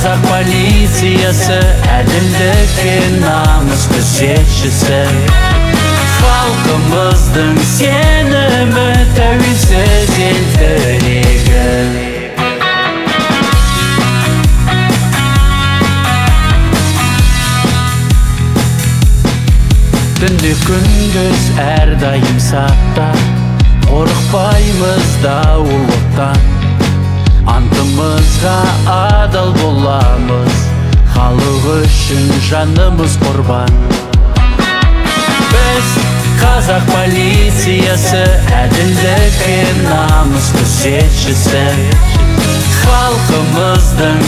Қазақ полициясы, әділдіктің намыс күзетшісі. Халқымыздың сенімі, тәуелсіз ел тірегі. Түнде күндіз әрдайым сақта, қорықпаймыз дауылдан. Антымызға адал боламыз, халық үшін жанымыз құрбан. Біз қазақ полициясы, әділдіктің намыс күзетшісі. Халқымыздың